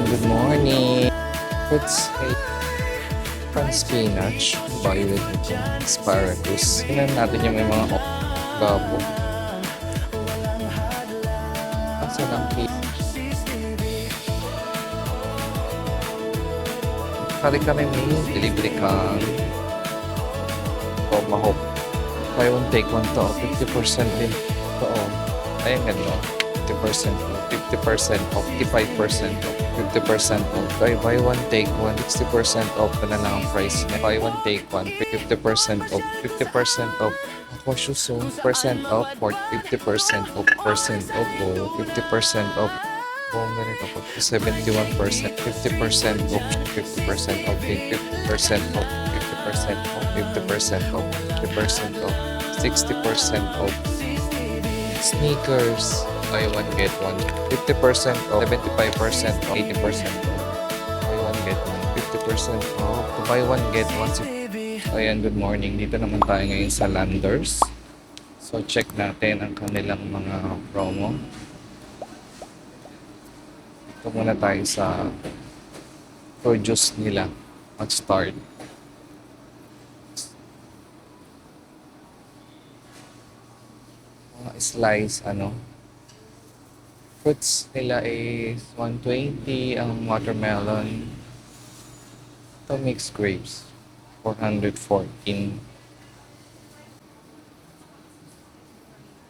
Good morning. It's a pan spinach, violet ito, asparagus. Tingnan natin yung may mga gabo. Asa lang kari kami may delivery kang tomahawk. Buy one take one to 50% din. Oo. Ayun ganun. 50% off, 50% off, 55% off, 50% off. Buy one take one, 60% off na lang ang price niya. Buy one take one, 50% off, 50% off. Ako suso, percent off, 50% off, percent off, 50% off. Kung ganito po, 71%, 50% off, 50% off, 50% off, 50% off, 50% off, 50% off, 60% off. Sneakers, buy one get one, 50% off, 75% off, 80% off. Buy one get one, 50% off. Buy one get one. Ayan, good morning. Dito naman tayo ngayon sa Landers. So check natin ang kanilang mga promo. Ito muna tayo sa produce nila. Mag-start. Mga slice, fruits nila is 120. Ang watermelon. Ito mixed grapes. 414.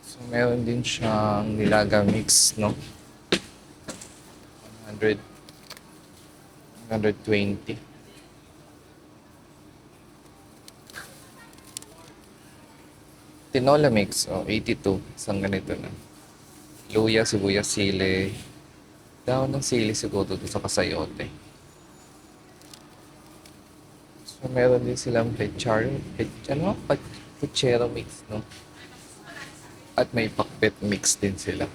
So meron din siyang nilaga mix, no? 120. Tinola mix, 82. Isang ganito na. Luya, sibuyas, sili. Dahon ng sili siguro dito sa kasayote. So, meron din silang puchero mix, no? At may pakbet mix din sila.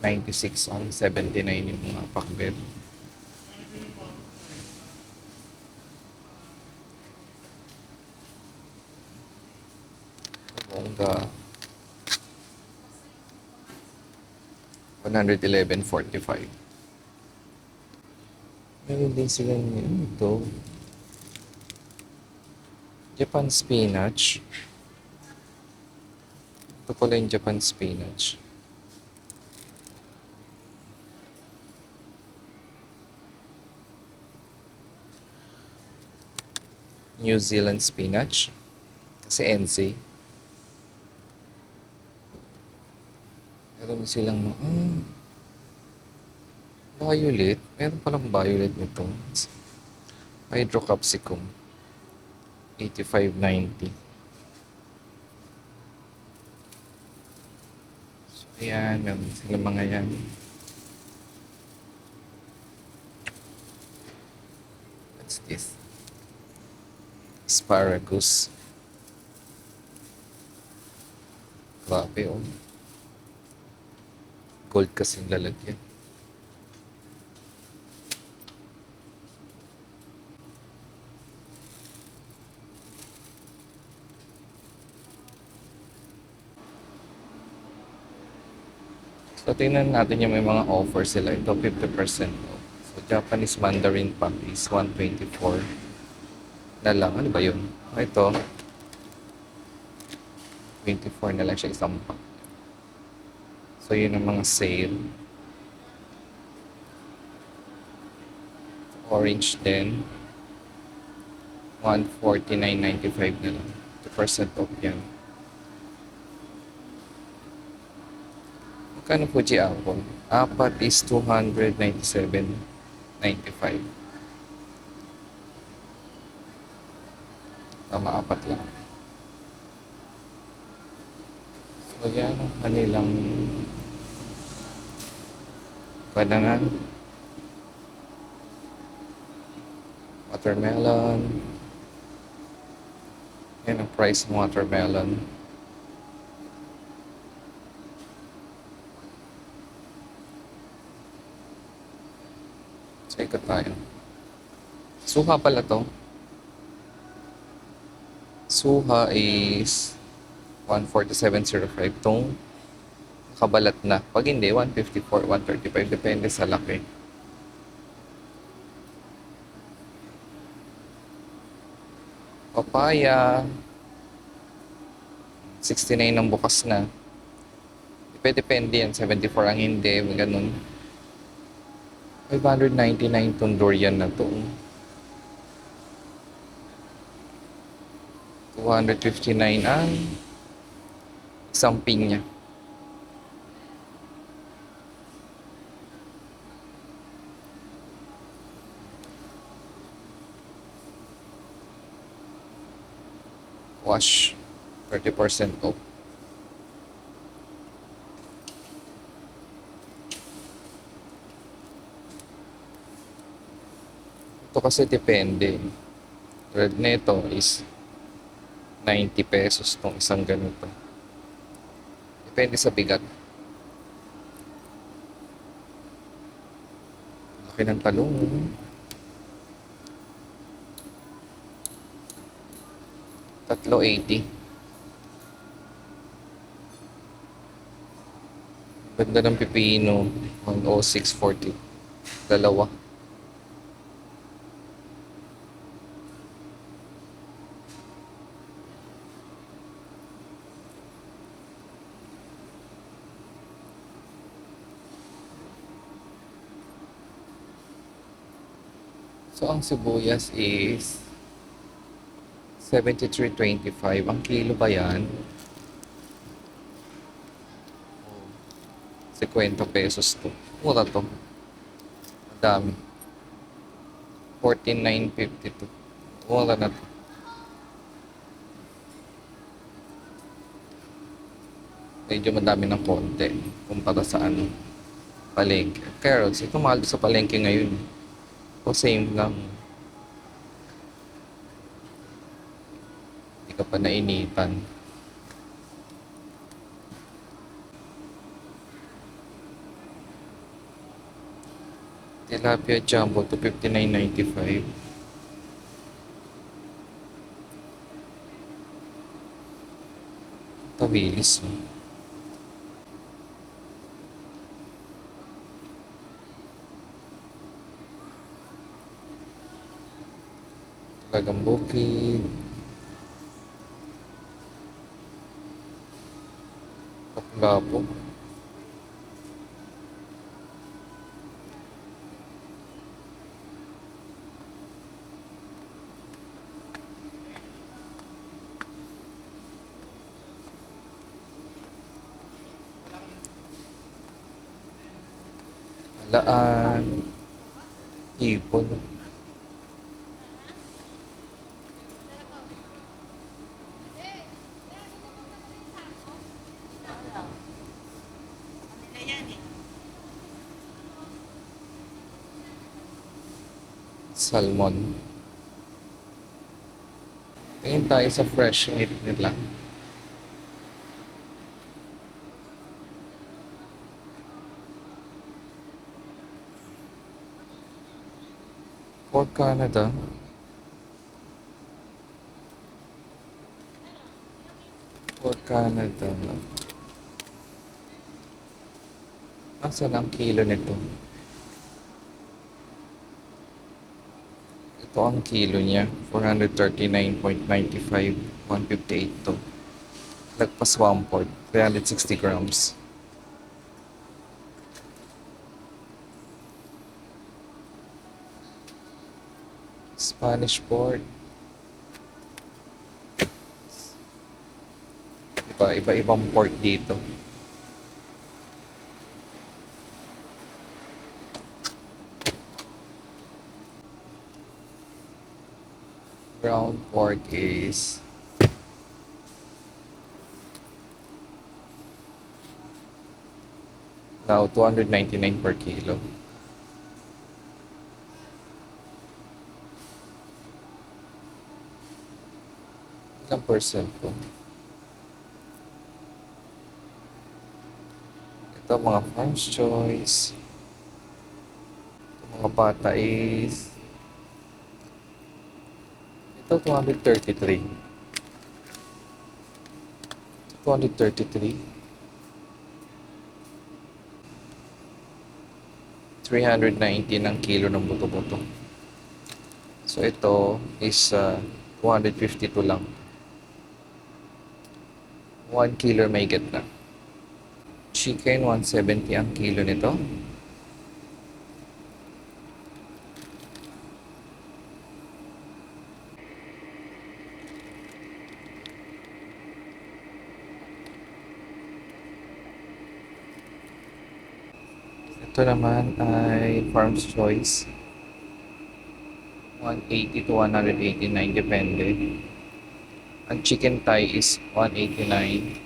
96 on 79 yung mga pakbet. Bongga 111.45. Meron din sila ito. Japan spinach. Ito pala yung Japan spinach. New Zealand spinach. Kasi NC. Meron silang violet. Meron palang violet nito. Hydrocapsicum. 85.90. So, ayan. Meron silang mga yan. What's this? Asparagus. Grabe, oh. Gold kasing lalagyan. So, tingnan natin yung may mga offer sila. Ito, 50% off. So, Japanese Mandarin pack is 124 na lang. Ano ba yun? Ito, 24 na lang siya isang pack. So, yun ang mga sale. Orange din. 149.95 na lang. 2% off yan. Magkano Fuji apple? Apat is 297.95. Tama, apat lang. So, yan ang kanilang bananan, watermelon. Yan ang price ng watermelon. So, ikot tayo. Suha pala to. Suha is 147.05. Itong kabalat na. Pag hindi, 154, 135, depende sa laki. Papaya, 69 ang bukas na. Depende yan, 74 ang hindi, ganun. 599 tong durian na to. 259 ang isang pinya. Wash, 30% off. Ito kasi depende. Red nito is 90 pesos tong isang ganito. Depende sa bigat. Laki ng talong. Tatlo 80. Ganda ng pipino. 106.40. Dalawa. So, ang sibuyas is 73.25. Ang kilo ba yan? 50 pesos to. Mura to. Madami. 14,952. Mura na to. Medyo madami ng konti kumpara sa ano, palengke. Carrots, ito mahal sa palengke ngayon. O same lang. Hindi ka pa nainitan. Tilapia jumbo to 59.95. Tabilis. Talagang bukid. Lapo. Laan. Ipon. Salmon. Tingin tayo sa fresh meat nila. For Canada. For Canada. Nasaan ang kilo nito? Ito ang kilo niya. 439.95. 158 to. Lagpas 1 port. 360 grams. Spanish port. Iba-ibang port dito. Ground pork is now 299 per kilo. Ilang percent po? Ito mga Farm's Choice. Ito mga bata is ito 233. 233. 390 ng kilo ng buto-buto. So ito is 252 lang. 1 kilo may get na. Chicken, 170 ang kilo nito. Ito naman ay Farm's Choice. 180 to 189 depende. Ang chicken thigh is 189.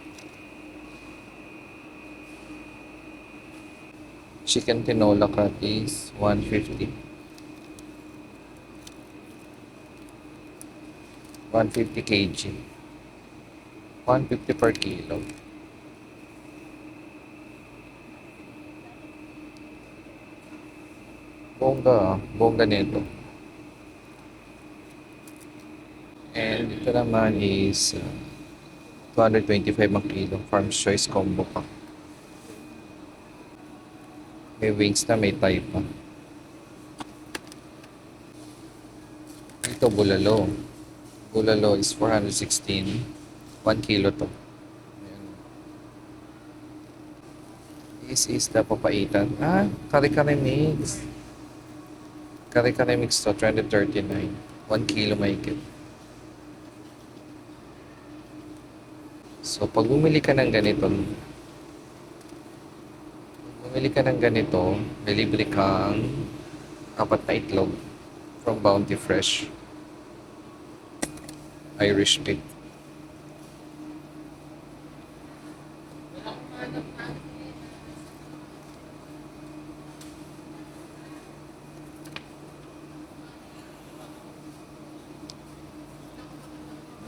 Chicken tinola cut is 150. 150 kg. 150 per kilo. Bongga nito. And ito naman is 225 ang kilo. Farm's Choice combo pa. May wings na, may thigh pa. Ito bulalo. Bulalo is 416. 1 kilo to. Ayan. This is the papaitan. Kare-kare mix. Kare-kare mix to, 239. 1 kilo mahigit. So, pag bumili ka ng ganito, may libre kang 4 na itlog from Bounty Fresh. Irish pig.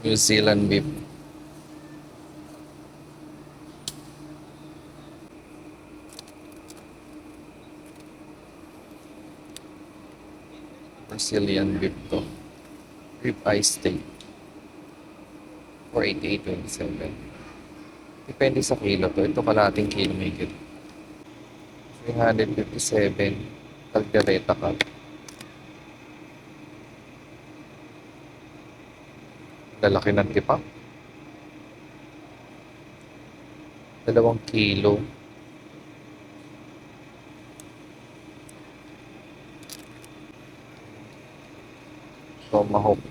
New Zealand beef. Brazilian beef to. Rib eye steak. 488.27. Depende sa kilo to. Ito kalating kilo may kilo. 357. Caldereta cut. Lalaki ng tipak. 2 kilo. Tomahawk.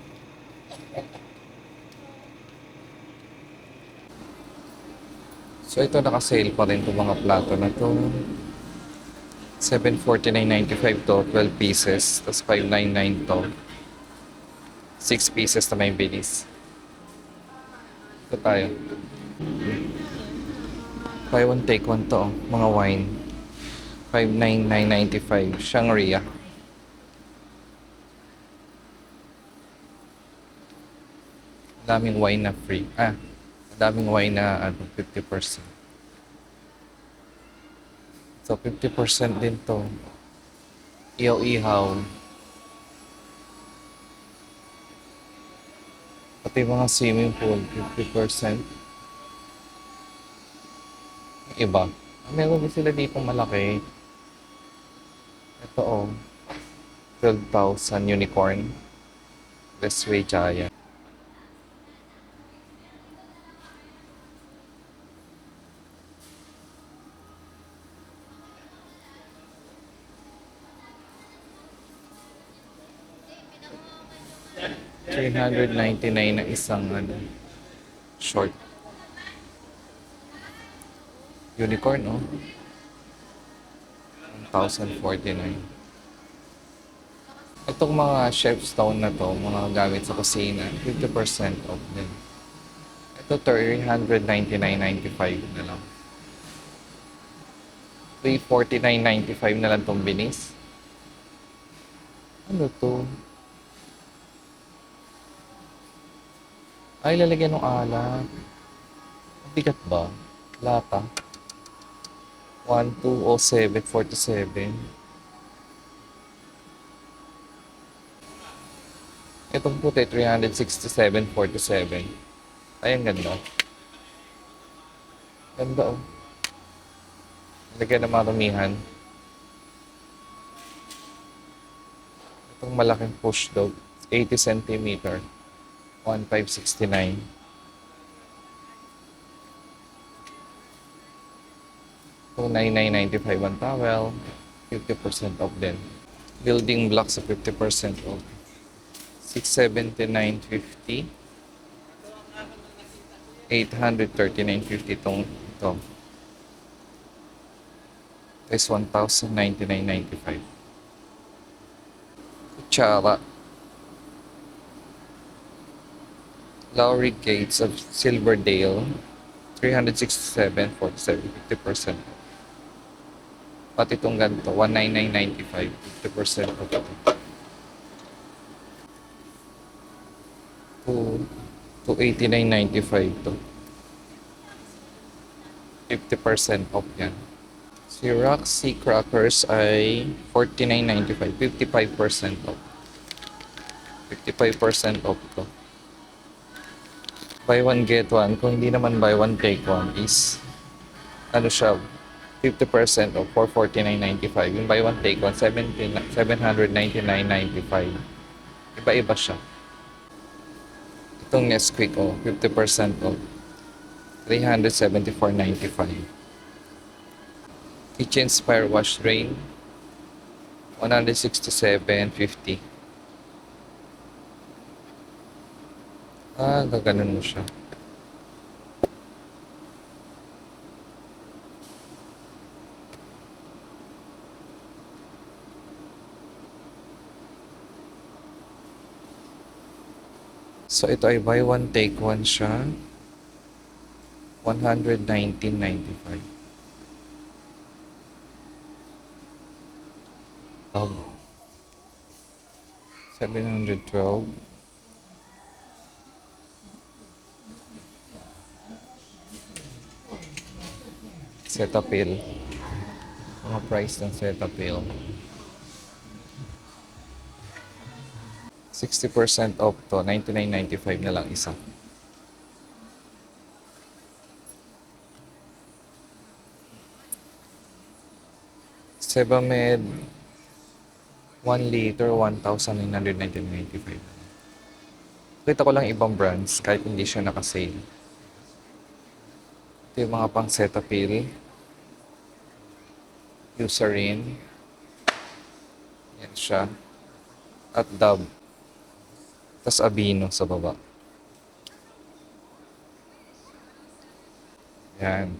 So ito naka-sale pa rin itong mga plato na to. 749.95 to, 12 pieces. Tapos 599 to. 6 pieces na may bilis. Ito tayo. Buy one take one to, mga wine. 599.95. Shangri-La. Daming wine na free. Daming wine na 50%. So 50% din to. Ihaw-ihaw. Pati mga swimming pool, 50%. Iba. Meron din sila dito malaki. Ito 12,000 unicorn. Westway Giant. $399 na isang short. Unicorn, 1,049. Itong mga chef stone na to, mga gamit sa kusina, 50% off din. Ito, $399.95 na lang. $349.95 na lang itong binis. Ano to? Ay, lalagyan ng alak. Bigat ba? Lata. 1,207.47. Itong puti, 367.47. Ay, ang ganda. Ganda, Lagyan ng marumihan. Itong malaking push dog, 80 centimeter, 1,569. 299.95 ang towel, 50% off din. Building blocks sa 50% off. 679.50. 839.50 itong ito. Is 1,099.95. Kutsara. Lowry Gates of Silverdale, 367.47, 50%. Pati itong ganito, 199.95, 50% off ito. To 89.95 to. 50% off yan. Si Roxy Crackers ay 49.95, 55% off. 55% off to. Buy one get one. Kung hindi naman buy one take one is ano siya, 50% off for 49.95. Yung buy one take one, 799.95. Iba-iba siya. Itong Nesquik, 50% off. 374.95. Kitchen Spire Wash Drain, 167.50. Gaganon mo siya. So ito ay buy one take one siya. 119.95. Oh. 712. Cetaphil. Mga price ng Cetaphil. 60% off to. 99.95 na lang isa. Sebamed 1 liter, 1,999.95. Kita ko lang ibang brands kahit hindi siya naka-sale. Ito yung mga pang Cetaphil, Eucerin, yan siya, at Dove. Tapos Aveeno sa baba. Yan.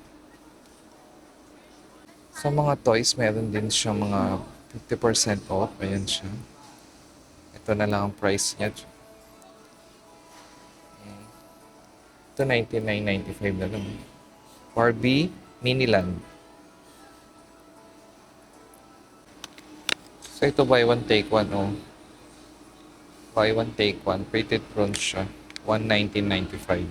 Sa mga toys, meron din siya mga 50% off. Ayan siya. Ito na lang ang price niya. Ito 99.95 na lang. Barbie Miniland. So ito buy one take one, Buy one take one. Pretty prawns siya. 119.95.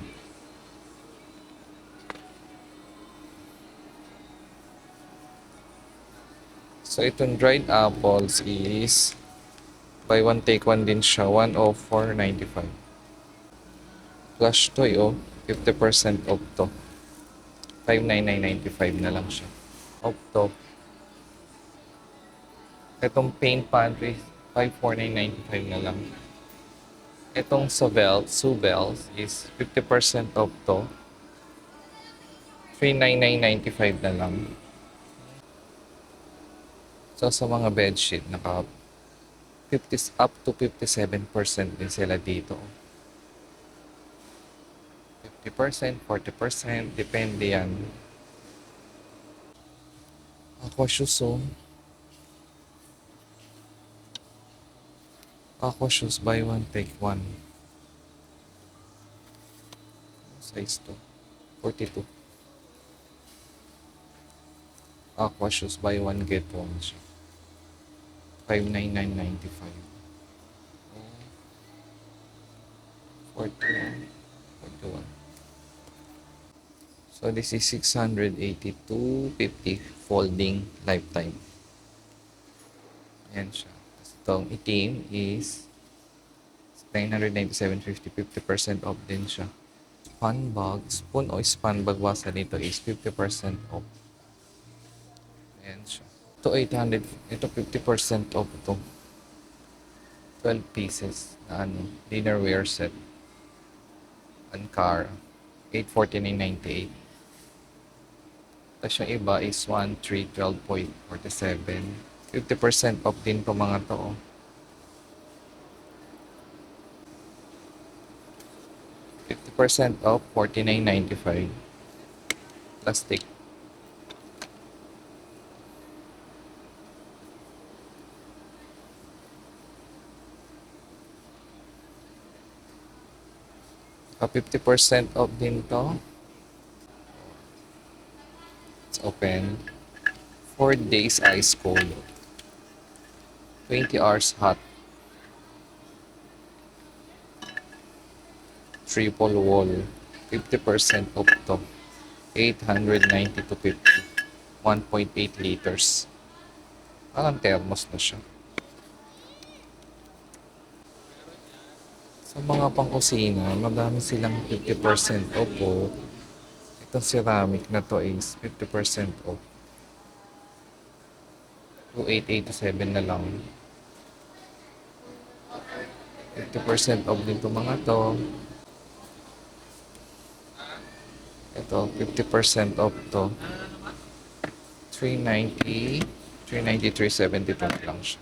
So itong dried apples is buy one take one din siya. 104.95. Plush toy, 50% off to. 599.95 na lang siya. Off to. Itong paint pantry, 549.95 na lang. Itong Subels is 50% off to. 399.95 na lang. So sa mga bedsheet, naka 50 up to 57% din sila dito. 50%, 40%, depende yan. Aqua shoes, Aqua shoes, buy one, take one. Size to. 42. Aqua shoes, buy one, get one siya. 599.95. 41. 41. So this is 682.50 folding lifetime. Ayan siya. Itong itim is 997.50, 50% off din siya. Span bag, spoon o span bag wasa nito is 50% off. Ayan siya. Ito 800, ito 50% off ito. 12 pieces na dinnerware set. Ankara. 849.98. Tapos yung iba is 1312.47. 50% off din po mga to. 50% off, 49.95. Plastic. So, 50% off din to. It's open. 4 days ice cold. 20 hours hot. Triple wall. 50% off to. 890 to 50. 1.8 liters. Parang thermos na siya. Sa mga pangkusina, madami silang 50% off po. Itong ceramic na to is 50% off. 2,887 na lang. 50% off din to mga to. Ito, 50% off to. 390, 392 lang siya.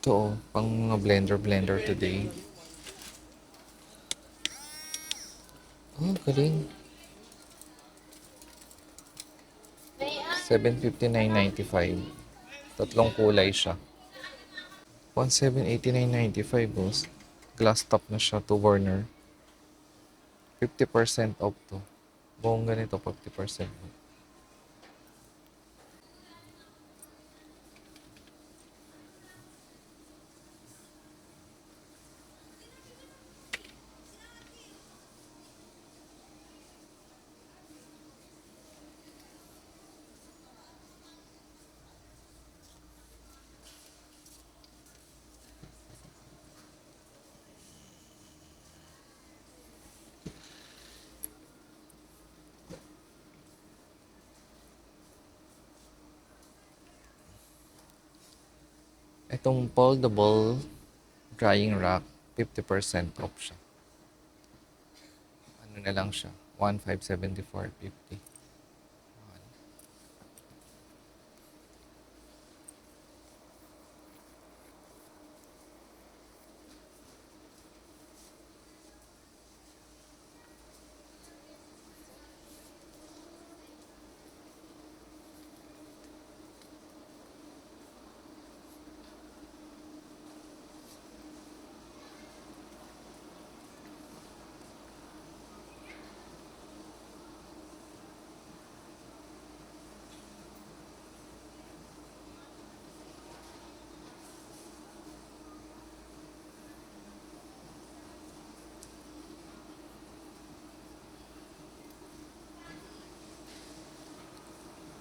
Ito, pang mga blender today. Oh, galing. 759.95. Tatlong kulay siya. 1789.95 boss. Glass top na siya, 2 burner. 50% off to. Buong ganito, 50% off. Itong foldable drying rack, 50% off siya. Ano na lang siya? 1,574.50.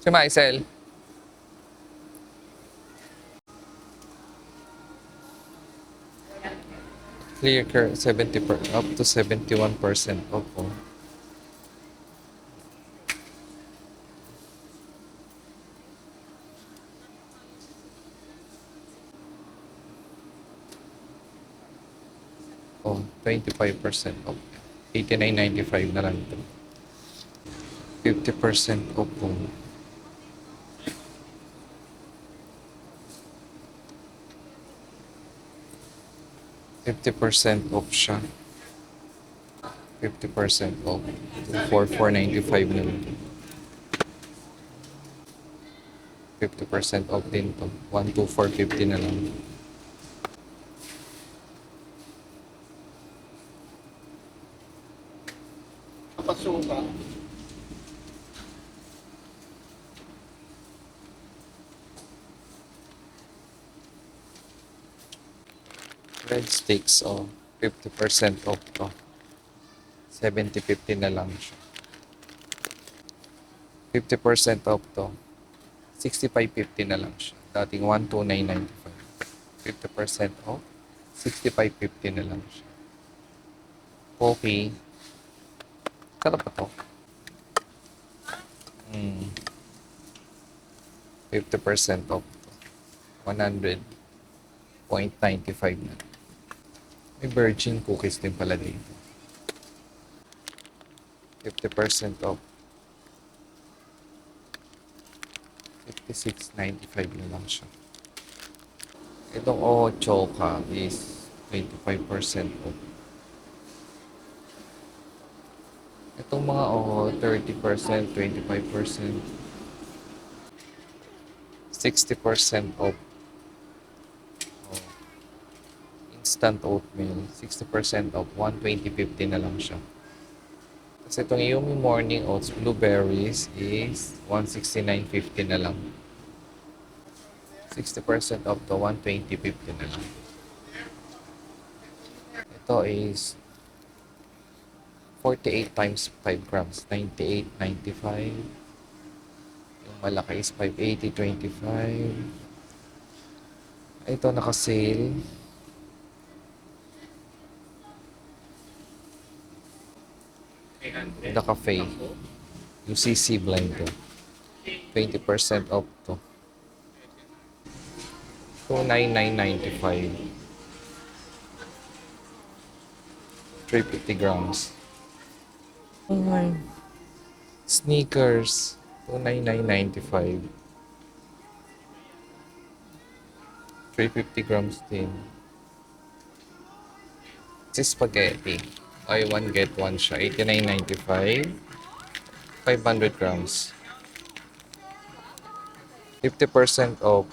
Si Maisel. Clear curve, 70 up to 71% off. Oh. Oh, 25% off. 89.95 na lang ito. 50% off po. 50% off siya. 50% off. 4,495 na lang. 50% off din to. 1,2,450 na lang. Pasuka. Breadsticks, oh. 50% off to. 70.50 na lang siya. 50% off to. 65.50 na lang siya. Dating 129.95. 50% off. 65.50 na lang siya. Okay. Sarap pa to. 50% off to. 100.95 na. May virgin cookies din pala dito. 50% off. 56.95 na lang siya. Itong Choca is 25% off. Itong mga 30%, 25%, 60% off. Oh, instant oatmeal, 60% off, 120.50 na lang siya. Kasi itong Yumi Morning Oats Blueberries is 169.50 na lang. 60% off to 120.50 na lang. Ito is 48 times 5 grams, 98.95. Yung malaki is 580.25. Ito naka-sale. The cafe. UCC blend to. 20% off to. 299.95. 350 grams. Oh my. Sneakers. 299.95. 350 grams din. This is spaghetti. Buy one, get one siya. 89.95. 500 grams. 50% off.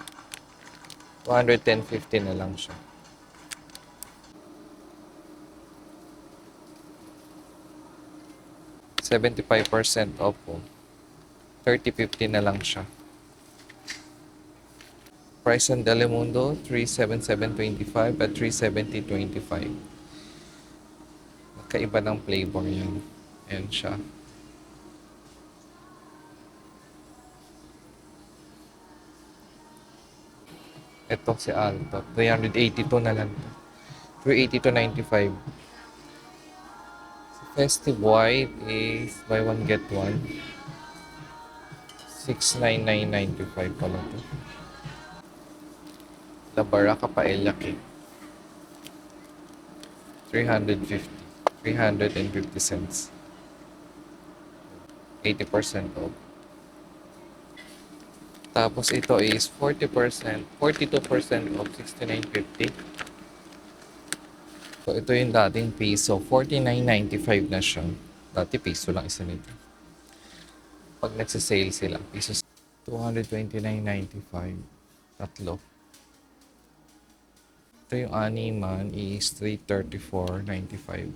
210.50 na lang siya. $75% off po. 30.50 na lang siya. Price on Delimundo, 377.25 at 370.25. Magkaiba ng flavor yan. Ayan siya. Ito si Alto. 382 na lang. 382.95. Festive White is buy one get one. 699.95 pala to. La Baraka Paella Cake. 350. 350 cents. 80% off. Tapos ito is 40%, 42% off, 69.50. So ito yung dating piso, 49.95 na siya. Dati piso lang isa nito. Pag nagsisale sila, piso 229.95. Tatlo. Ito yung animan is 334.95.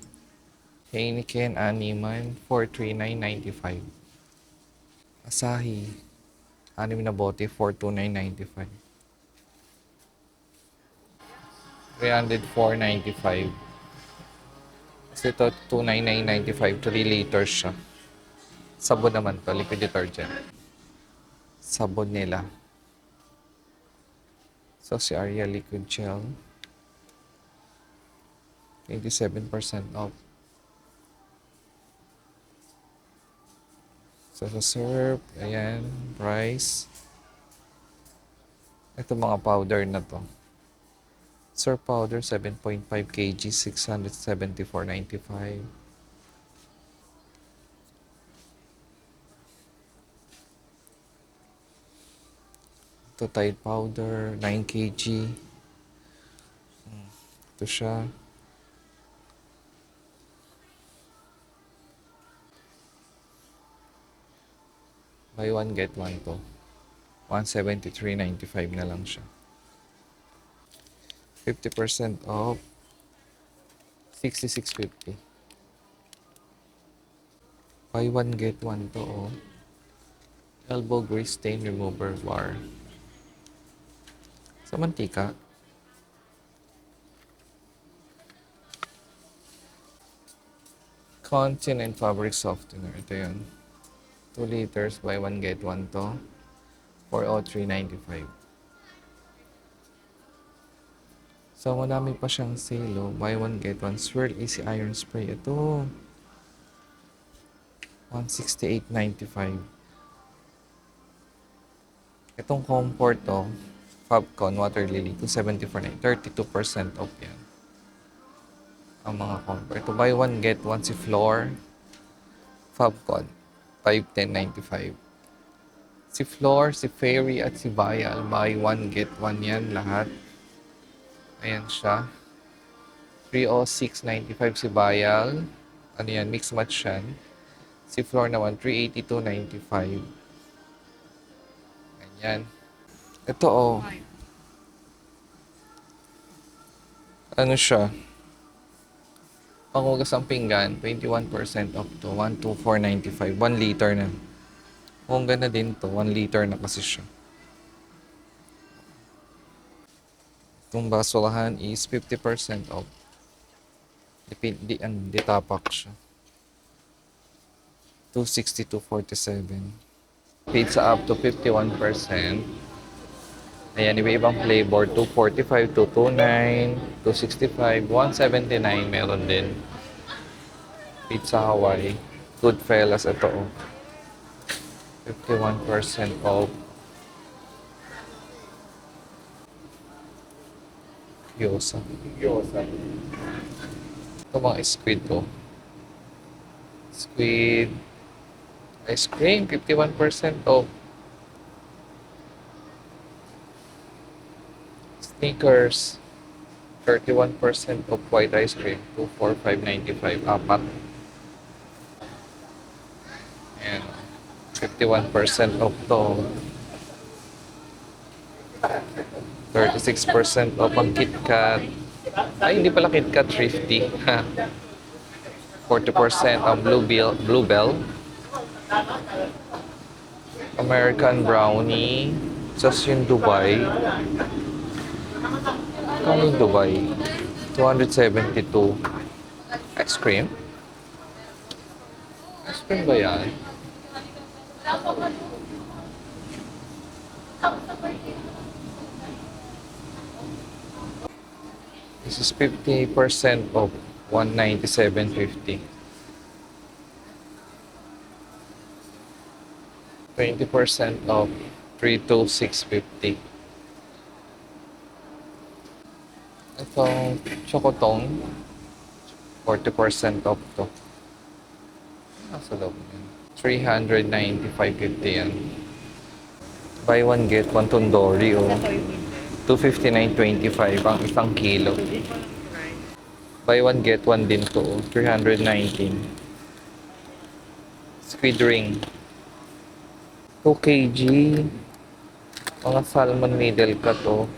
Heineken animan 439.95. Asahi 6 na bote 429.95. 304.95. Kasi ito 299.95, 3 liters siya. Sabon naman to, liquid detergent. Sabon nila. So si Arya liquid gel 87% off. So sa syrup, ayan, price. Ito mga powder na to. Syrup powder 7.5 kg, 674.95. Ito Tide powder 9 kg. Ito siya. Buy one get one to. 173.95 na lang siya. 50% off. 66.50. Buy one get one to oh. Elbow grease stain remover bar. Sa mantika. Continent fabric softener. Ito yun. 2 liters, buy one get one to. 403.95. So, madami pa siyang sale, oh. Buy one get one. Swirl Easy Iron Spray. Ito. 168.95. Itong comfort, oh. Fabcon Water Lily, 274.9. 32% off yan. Ang mga combo. Ito, buy one, get one si Floor. Fabcon, 510.95. Si Floor, si Fairy, at si Bayal, buy one, get one yan lahat. Ayan siya. 306.95 si Bayal. Ano yan, mix match yan. Si Floor naman, 382.95. Ganyan. Ito oh. Ano siya? Panghugas ang pinggan, 21% off to, 124.95. 1 liter na. Kung ganda din to, 1 liter na kasi siya. Itong basurahan is 50% off. Di tapak siya. 262.47. Pizza up to 51%. Ayan, iba-ibang flavor. 245, 229, 265, 179 meron din. Pizza Hawaii. Goodfellas, ito oh. 51% off. Gyoza. Ito mga squid oh. Squid. Ice cream, 51% off. Snickers, 31% off white ice cream, 245.95, apat. Ayan, 51% off to. 36% off ang KitKat. Ay, hindi pala KitKat, Thrifty. 40% ang Bluebell. American Brownie. Just yung Dubai. Kano yung Dubai? 272. Ice cream? Ice cream ba yan? This is 50% off. 197.50. 20% off. 326.50. Itong Chocotong, 40% off to. Nasa loob yan. 395.50 yan. Buy one, get one Tondori o 259.25 ang isang kilo. Buy one, get one din to, 319. Squid ring. 2 kg. Mga salmon middle cut oh.